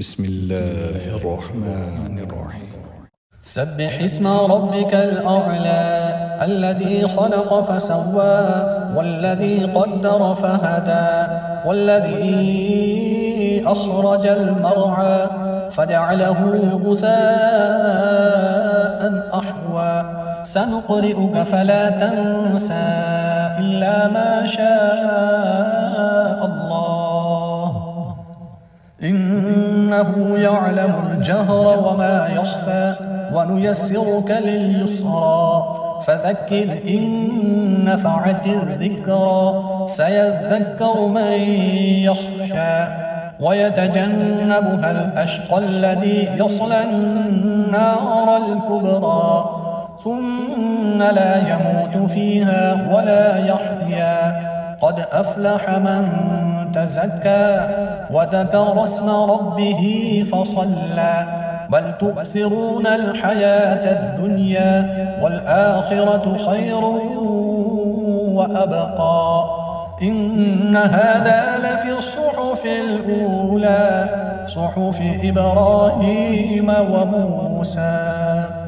بسم الله الرحمن الرحيم. سبح اسم ربك الأعلى الذي خلق فسوى والذي قدر فهدى والذي أخرج المرعى فجعله غثاء أحوى سنقرئك فلا تنسى إلا ما شاء الله إنه يعلم الجهر وما يخفى ونيسرك لليسرى فذكر إن نفعت الذكرى سيذكر من يخشى ويتجنبها الأشقى الذي يصلى النار الكبرى ثم لا يموت فيها ولا يحيا قد أفلح من تزكى وذكر اسم ربه فصلى بل تؤثرون الحياة الدنيا والآخرة خير وأبقى إن هذا لفي الصحف الأولى صحف إبراهيم وموسى.